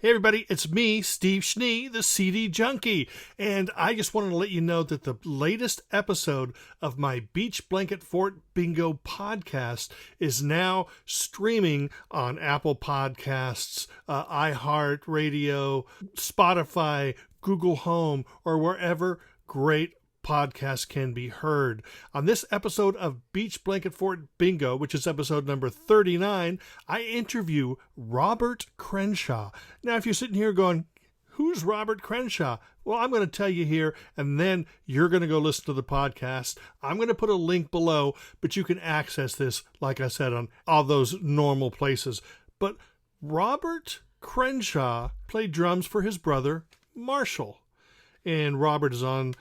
Hey everybody, it's me, Steve SCHNEE, the CD Junkie, and I just wanted to let you know that the latest episode of my Beach Blanket Fort Bingo podcast is now streaming on Apple Podcasts, iHeartRadio, Spotify, Google Home, or wherever great podcast can be heard. On this episode of Beach Blanket Fort Bingo, which is episode number 39, I interview Robert Crenshaw. Now, if you're sitting here going, who's Robert Crenshaw? Well, I'm going to tell you here, and then you're going to go listen to the podcast. I'm going to put a link below, but you can access this, like I said, on all those normal places. But Robert Crenshaw played drums for his brother, Marshall. And Robert is on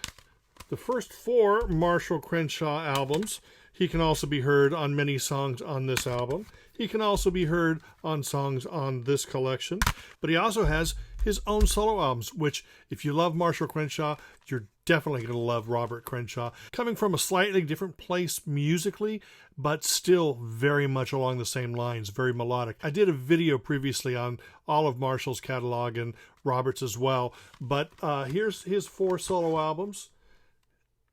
the first 4 Marshall Crenshaw albums. He can also be heard on many songs on this album. He can also be heard on songs on this collection. But he also has his own solo albums, which, if you love Marshall Crenshaw, you're definitely going to love Robert Crenshaw. Coming from a slightly different place musically, but still very much along the same lines, very melodic. I did a video previously on all of Marshall's catalog and Robert's as well. But here's his 4 solo albums.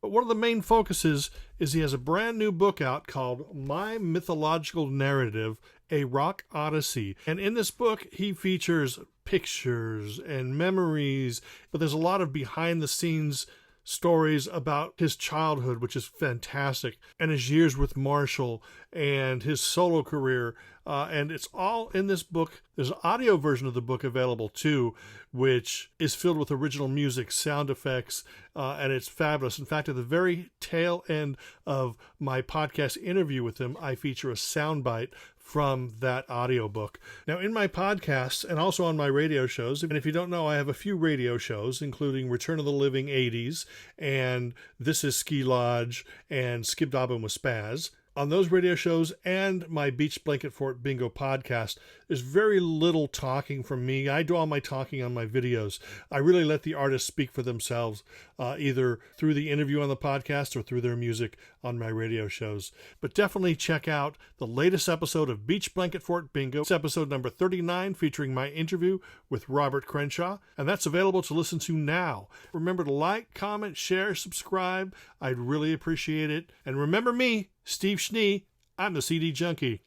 But one of the main focuses is he has a brand new book out called My Mythological Narrative, A Rock Odyssey. And in this book, he features pictures and memories, but there's a lot of behind-the-scenes stories about his childhood, which is fantastic, and his years with Marshall and his solo career. And it's all in this book. There's an audio version of the book available too, which is filled with original music, sound effects, and it's fabulous. In fact, at the very tail end of my podcast interview with him, I feature a soundbite from that audiobook. Now, in my podcasts and also on my radio shows, and if you don't know, I have a few radio shows, including Return of the Living 80s, and This is Ski Lodge, and Skip Dobbin with Spaz. On those radio shows and my Beach Blanket Fort Bingo podcast, there's very little talking from me. I do all my talking on my videos. I really let the artists speak for themselves, either through the interview on the podcast or through their music on my radio shows. But definitely check out the latest episode of Beach Blanket Fort Bingo. It's episode number 39, featuring my interview with Robert Crenshaw, and that's available to listen to now. Remember to like, comment, share, subscribe. I'd really appreciate it. And remember me, Steve SCHNEE, I'm the CD Junkie.